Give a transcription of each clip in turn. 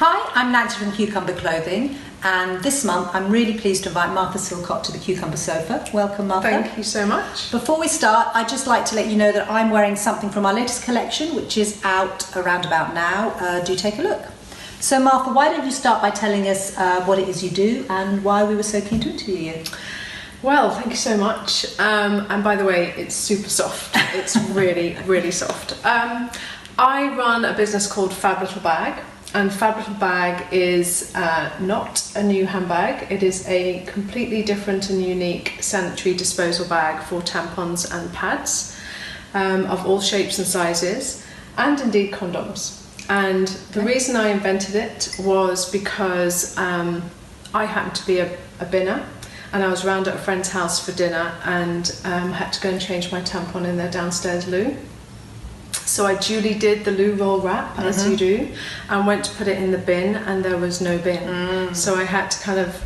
Hi, I'm Nancy from Cucumber Clothing, and this month I'm really pleased to invite Martha Silcott to the Cucumber Sofa. Welcome, Martha. Thank you so much. Before we start, I'd just like to let you know that I'm wearing something from our latest collection, which is out around about now. Do take a look. So, Martha, why don't you start by telling us what it is you do and why we were so keen to interview you? Well, thank you so much. And by the way, it's super soft. It's really, really soft. I run a business called Fab Little Bag. And Fab Little Bag is not a new handbag. It is a completely different and unique sanitary disposal bag for tampons and pads of all shapes and sizes, and indeed condoms. And the reason I invented it was because I happened to be a binner, and I was round at a friend's house for dinner and had to go and change my tampon in their downstairs loo. So I duly did the loo roll wrap, as you do, and went to put it in the bin, and there was no bin. So I had to kind of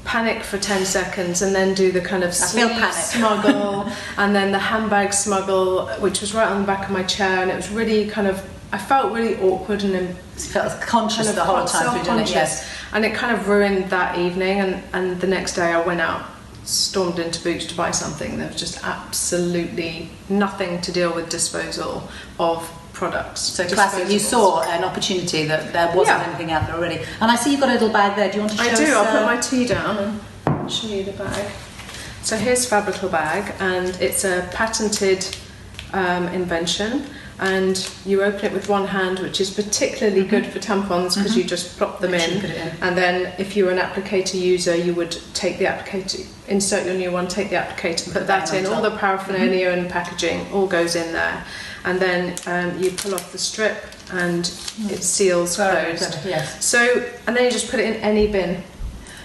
panic for 10 seconds and then do the kind of sleeve smuggle and then the handbag smuggle, which was right on the back of my chair, and it was really kind of, I felt really awkward and felt conscious the whole time through doing it, yes. And it kind of ruined that evening, and the next day I went out, stormed into Boots to buy something. There was just absolutely nothing to deal with disposal of products. So classic, you saw an opportunity that there wasn't anything out there already. And I see you've got a little bag there. Do you want to show us? I do. I'll put my tea down and show you the bag. So here's Fab Little Bag, and it's a patented invention. And you open it with one hand, which is particularly good for tampons because you just plop them in. And then if you were an applicator user, you would take the applicator, insert your new one, take the applicator, put that in, all the paraphernalia and packaging all goes in there. And then you pull off the strip and it seals closed. Yes. So, and then you just put it in any bin.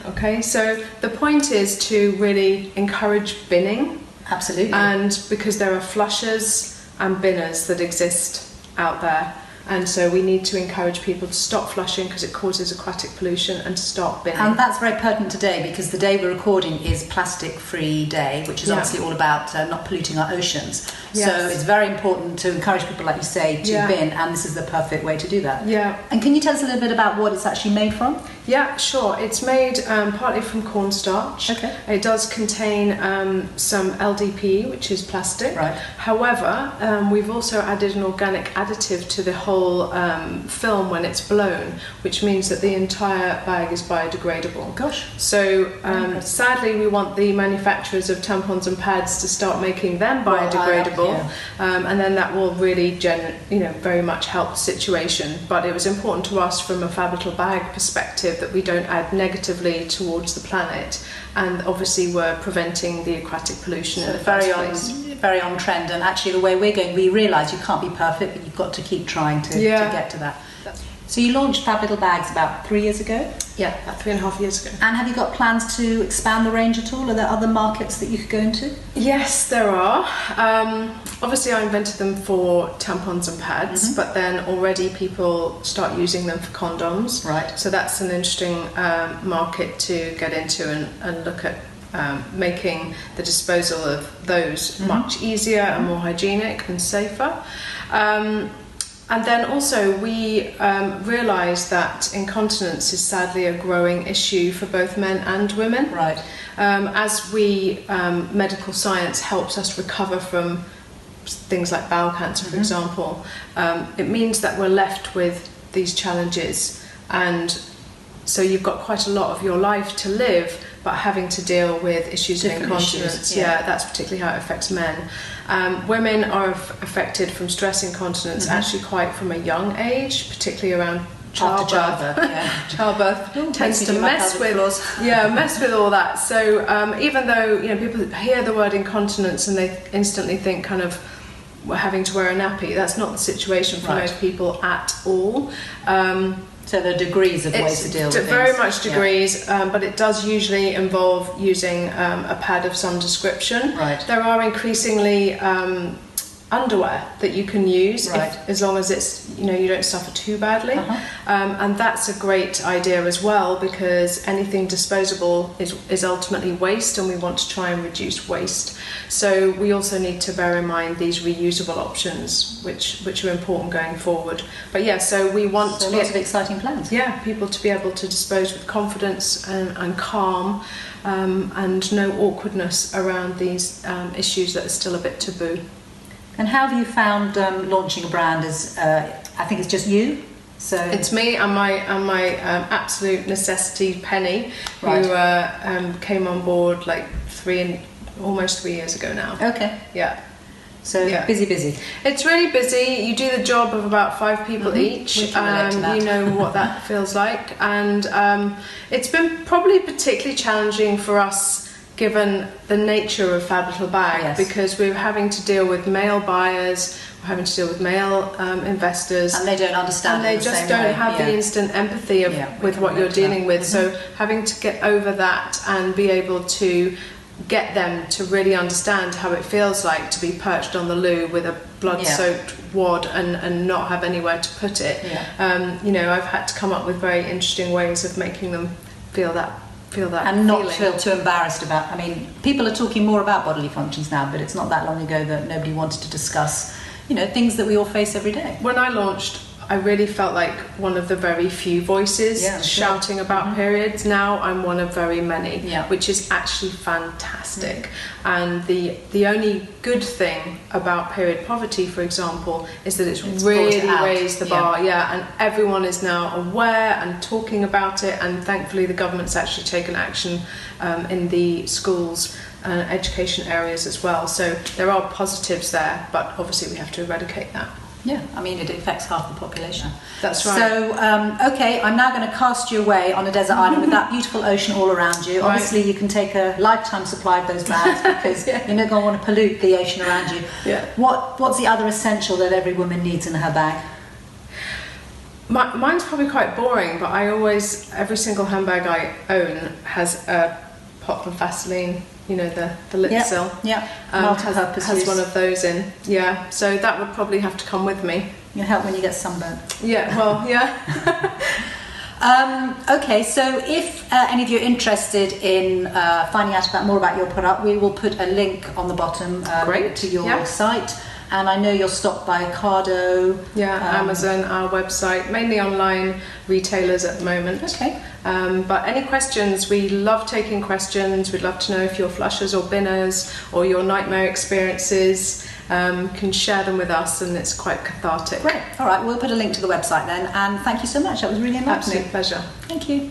Okay, so the point is to really encourage binning. Absolutely. And because there are flushers and binners that exist out there, and so we need to encourage people to stop flushing because it causes aquatic pollution, and to start binning. And that's very pertinent today because the day we're recording is Plastic Free Day, which is obviously all about not polluting our oceans. Yes. So it's very important to encourage people, like you say, to bin, and this is the perfect way to do that. Yeah. And can you tell us a little bit about what it's actually made from? Yeah, sure. It's made partly from cornstarch. Okay. It does contain some LDPE, which is plastic. Right. However, we've also added an organic additive to the whole film when it's blown, which means that the entire bag is biodegradable. Gosh. So sadly, we want the manufacturers of tampons and pads to start making them biodegradable, and then that will really very much help the situation. But it was important to us from a Fab Little Bag perspective that we don't add negatively towards the planet, and obviously we're preventing the aquatic pollution in the first place. Very on trend, and actually the way we're going, we realise you can't be perfect, but you've got to keep trying to get to that. So you launched Fab Little Bags about 3 years ago? Yeah, about 3.5 years ago. And have you got plans to expand the range at all? Are there other markets that you could go into? Yes, there are. Obviously I invented them for tampons and pads, but then already people start using them for condoms. Right. So that's an interesting market to get into and look at making the disposal of those much easier and more hygienic and safer. And then also we realised that incontinence is sadly a growing issue for both men and women. Right. As medical science helps us recover from things like bowel cancer, for example, it means that we're left with these challenges. And so you've got quite a lot of your life to live, but having to deal with issues of incontinence. That's particularly how it affects men. Women are affected from stress incontinence actually quite from a young age, particularly around childbirth. Childbirth tends to mess with all that. So even though people hear the word incontinence and they instantly think kind of we're having to wear a nappy, that's not the situation for most people at all. So there are degrees of ways to deal with things. Very much degrees, but it does usually involve using a pad of some description. Right. There are increasingly underwear that you can use Right. as long as it's, you don't suffer too badly. Uh-huh. And that's a great idea as well, because anything disposable is ultimately waste, and we want to try and reduce waste. So we also need to bear in mind these reusable options, which are important going forward. But yeah, so we want So to lots of exciting plans. yeah, people to be able to dispose with confidence and calm, and no awkwardness around these issues that are still a bit taboo. And how have you found launching a brand as, I think it's just you? So It's me and my absolute necessity Penny, Right. who came on board like almost 3 years ago now. Okay. Yeah. So Yeah. busy. It's really busy. You do the job of about 5 people Mhm. each. We can relate to that. You know what that feels like, and it's been probably particularly challenging for us given the nature of Fab Little Bag, Yes. because we're having to deal with male buyers, we're having to deal with male investors, And they don't understand and they it the just same don't way. have the Yeah. instant empathy Yeah, we with can what you're relate to that. dealing with. Mhm. So having to get over that and be able to get them to really understand how it feels like to be perched on the loo with a blood-soaked wad and not have anywhere to put it. Yeah. I've had to come up with very interesting ways of making them feel that And not feeling. feel too embarrassed about. I mean, people are talking more about bodily functions now, but it's not that long ago that nobody wanted to discuss, things that we all face every day. When I launched, I really felt like one of the very few voices Yeah, sure. shouting about periods. Now I'm one of very many, Yeah. which is actually fantastic. And the only good thing about period poverty, for example, is that it's It's brought really it out. raised the bar. Yeah, and everyone is now aware and talking about it. And thankfully, the government's actually taken action in the schools and education areas as well. So there are positives there, but obviously we have to eradicate that. Yeah, I mean, it affects half the population. That's right. So, okay, I'm now going to cast you away on a desert island with that beautiful ocean all around you. Right. Obviously, you can take a lifetime supply of those bags because Yeah. you're not going to want to pollute the ocean around you. Yeah. What's the other essential that every woman needs in her bag? Mine's probably quite boring, but every single handbag I own has a pot of Vaseline, the lip Yeah, seal. yeah, multi-purpose has use. one of those in. Yeah, so that would probably have to come with me. It'll help when you get sunburnt. Yeah, well, yeah. Okay, so if any of you are interested in finding out more about your product, we will put a link on the bottom Great, to your yeah. site. And I know you're stocked by Ocado. Yeah, Amazon, our website, mainly online retailers at the moment. Okay. But any questions, we love taking questions. We'd love to know if you're flushers or binners or your nightmare experiences. Can share them with us, and it's quite cathartic. Great. All right, we'll put a link to the website then. And thank you so much. That was really enlightening. Absolute pleasure. Thank you.